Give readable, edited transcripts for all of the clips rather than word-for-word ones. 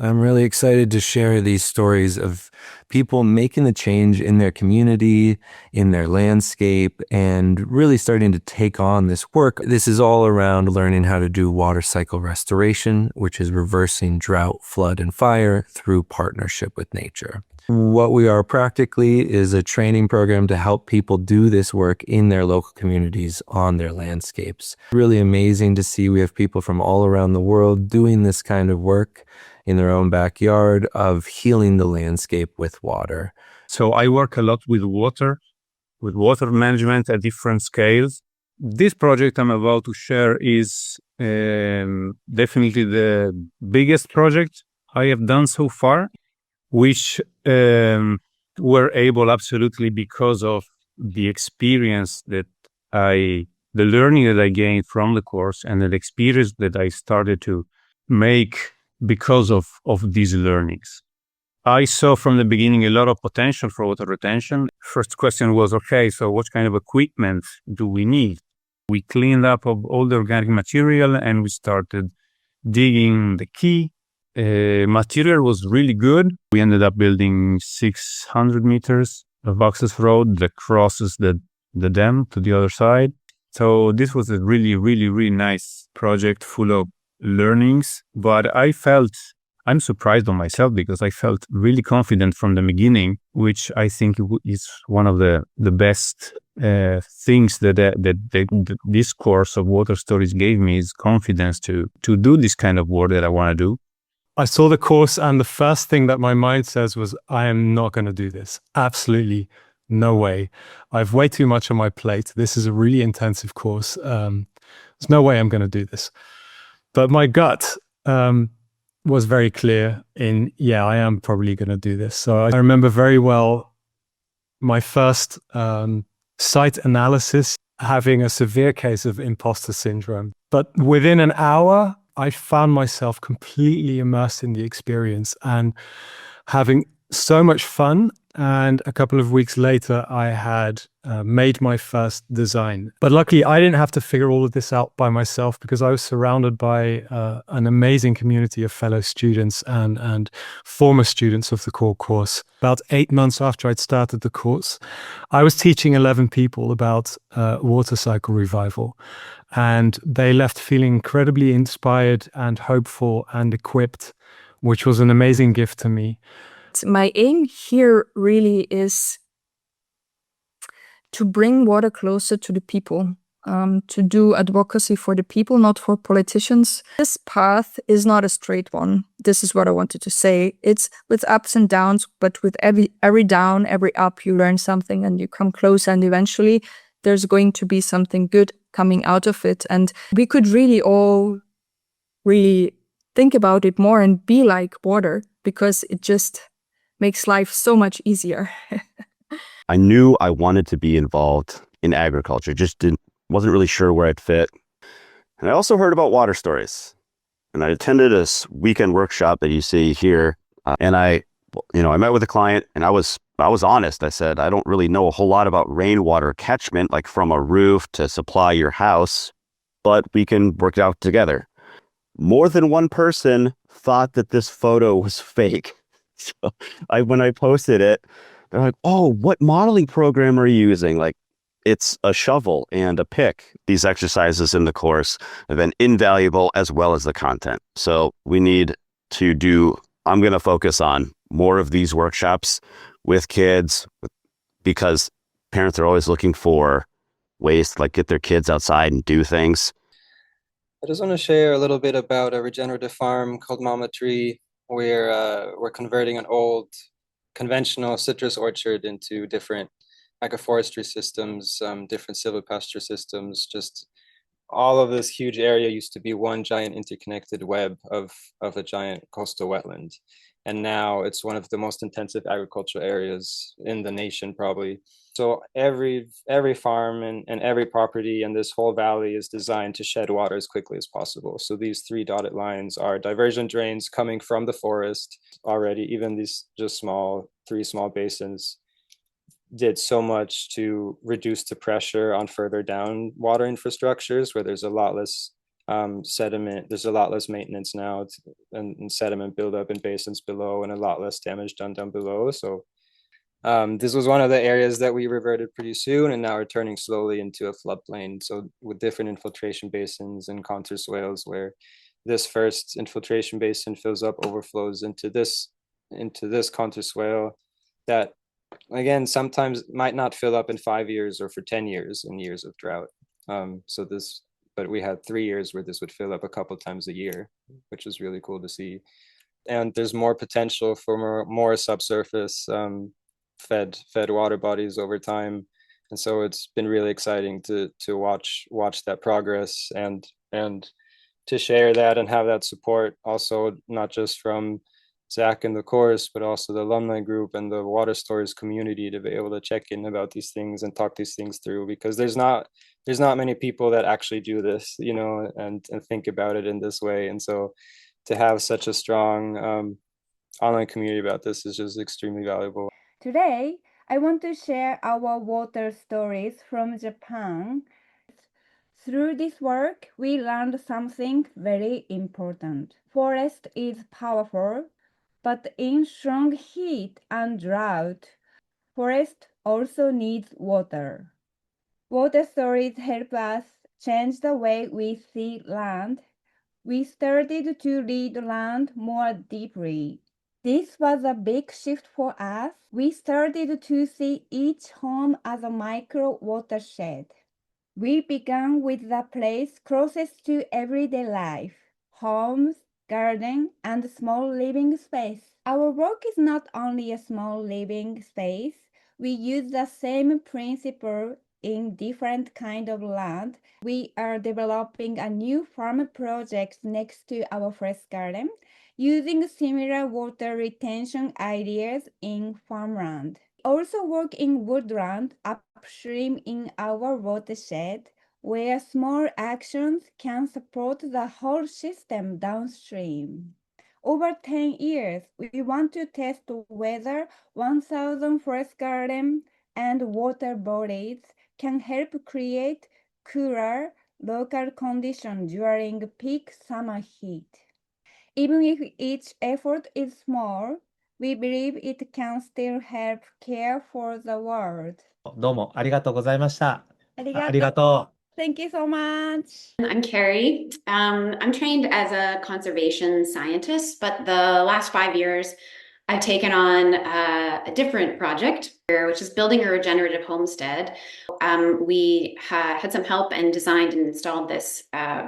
I'm really excited to share these stories of people making the change in their community, in their landscape, and really starting to take on this work. This is all around learning how to do water cycle restoration, which is reversing drought, flood, and fire through partnership with nature. What we are practically is a training program to help people do this work in their local communities on their landscapes. Really amazing to see we have people from all around the world doing this kind of work in their own backyard of healing the landscape with water. So I work a lot with water management at different scales. This project I'm about to share is definitely the biggest project I have done so far, which were able absolutely because of the experience the learning that I gained from the course and the experience that I started to make because of these learnings. I saw from the beginning a lot of potential for water retention. First question was, okay, so what kind of equipment do we need? We cleaned up of all the organic material and we started digging the key. Material was really good. We ended up building 600 meters of access road that crosses the dam to the other side. So this was a really, really, really nice project full of learnings. But I'm surprised on myself because I felt really confident from the beginning, which I think is one of the best things that this course of water stories gave me is confidence to do this kind of work that I want to do. I saw the course and the first thing that my mind says was, I am not going to do this. Absolutely no way. I have way too much on my plate. This is a really intensive course. There's no way I'm going to do this. But my gut was very clear in, yeah, I am probably going to do this. So I remember very well my first site analysis having a severe case of imposter syndrome. But within an hour, I found myself completely immersed in the experience and having so much fun. And a couple of weeks later, I had made my first design. But luckily, I didn't have to figure all of this out by myself because I was surrounded by an amazing community of fellow students and former students of the core course. About 8 months after I'd started the course, I was teaching 11 people about water cycle revival. And they left feeling incredibly inspired and hopeful and equipped, which was an amazing gift to me. My aim here really is to bring water closer to the people, to do advocacy for the people, not for politicians. This path is not a straight one. This is what I wanted to say. It's with ups and downs, but with every down, every up, you learn something and you come closer, and eventually there's going to be something good coming out of it. And we could really all really think about it more and be like water, because it just makes life so much easier. I knew I wanted to be involved in agriculture, just wasn't really sure where I'd fit. And I also heard about water stories. And I attended a weekend workshop that you see here. And I met with a client and I was honest. I said, I don't really know a whole lot about rainwater catchment, like from a roof to supply your house, but we can work it out together. More than one person thought that this photo was fake. So when I posted it, they're like, oh, what modeling program are you using? Like, it's a shovel and a pick. These exercises in the course have been invaluable as well as the content. So we need to I'm going to focus on more of these workshops with kids because parents are always looking for ways to get their kids outside and do things. I just want to share a little bit about a regenerative farm called Mama Tree. We're converting an old conventional citrus orchard into different agroforestry systems, different silvopasture systems. Just all of this huge area used to be one giant interconnected web of a giant coastal wetland. And now it's one of the most intensive agricultural areas in the nation, probably. So every farm and every property in this whole valley is designed to shed water as quickly as possible. So these 3 dotted lines are diversion drains coming from the forest already. Even these just 3 small basins did so much to reduce the pressure on further down water infrastructures where there's a lot less sediment. There's a lot less maintenance now, and sediment buildup in basins below, and a lot less damage done down below. So this was one of the areas that we reverted pretty soon, and now we're turning slowly into a floodplain. So with different infiltration basins and contour swales, where this first infiltration basin fills up, overflows into this contour swale that, again, sometimes might not fill up in 5 years or for 10 years in years of drought. But we had 3 years where this would fill up a couple times a year, which is really cool to see. And there's more potential for more subsurface fed water bodies over time. And so it's been really exciting to watch that progress and to share that and have that support also, not just from Zach and the course, but also the alumni group and the water stories community, to be able to check in about these things and talk these things through, because there's not many people that actually do this, and think about it in this way. And so to have such a strong online community about this is just extremely valuable. Today, I want to share our water stories from Japan. Through this work, we learned something very important. Forest is powerful, but in strong heat and drought, forest also needs water. Water stories help us change the way we see land. We started to read land more deeply. This was a big shift for us. We started to see each home as a micro watershed. We began with the place closest to everyday life: homes, garden, and small living space. Our work is not only a small living space. We use the same principle in different kind of land. We are developing a new farm project next to our fresh garden, using similar water retention ideas in farmland. We also work in woodland upstream in our watershed, where small actions can support the whole system downstream. Over 10 years, we want to test whether 1,000 forest gardens and water bodies can help create cooler local conditions during peak summer heat. Even if each effort is small, we believe it can still help care for the world. どうもありがとうございました。ありがとう。ありがとう。 Thank you so much. I'm Kerrie. I'm trained as a conservation scientist, but the last 5 years I've taken on a different project, which is building a regenerative homestead. We had some help and designed and installed this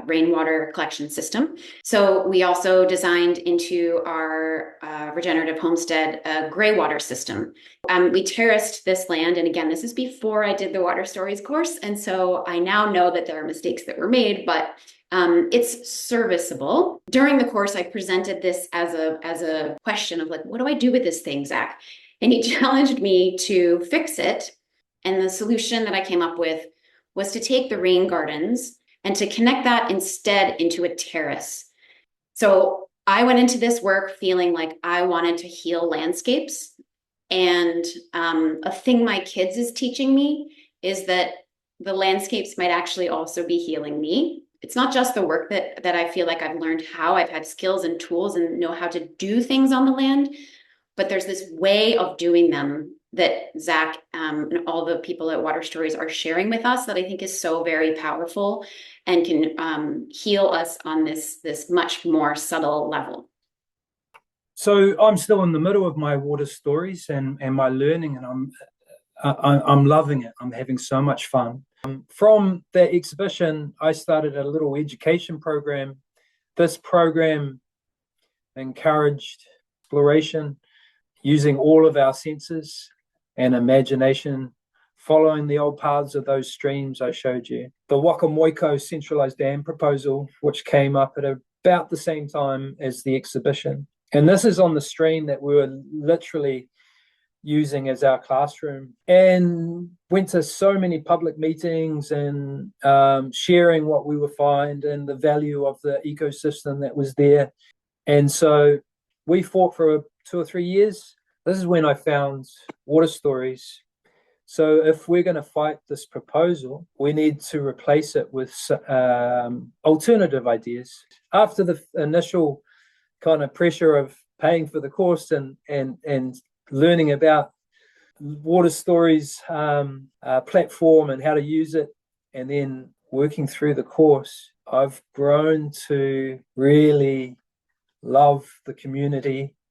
rainwater collection system. So we also designed into our regenerative homestead a gray water system. We terraced this land, and again, this is before I did the water stories course, and so I now know that there are mistakes that were made, but it's serviceable. During the course, I presented this as a question of like, what do I do with this thing, Zach? And he challenged me to fix it. And the solution that I came up with was to take the rain gardens and to connect that instead into a terrace. So I went into this work feeling like I wanted to heal landscapes. And a thing my kids is teaching me is that the landscapes might actually also be healing me. It's not just the work that I feel like I've learned how, I've had skills and tools and know how to do things on the land, but there's this way of doing them that Zach and all the people at Water Stories are sharing with us that I think is so very powerful and can heal us on this much more subtle level. So I'm still in the middle of my water stories and my learning, and I'm loving it. I'm having so much fun. From that exhibition, I started a little education program. This program encouraged exploration using all of our senses and imagination, following the old paths of those streams I showed you. The Wakamoiko centralized dam proposal, which came up at about the same time as the exhibition. And this is on the stream that we were literally using as our classroom, and went to so many public meetings and sharing what we would find and the value of the ecosystem that was there. And so we fought for 2 or 3 years. This is when I found Water Stories, So if we're going to fight this proposal, we need to replace it with alternative ideas. After the initial kind of pressure of paying for the course and learning about Water Stories platform and how to use it, and then working through the course, I've grown to really love the community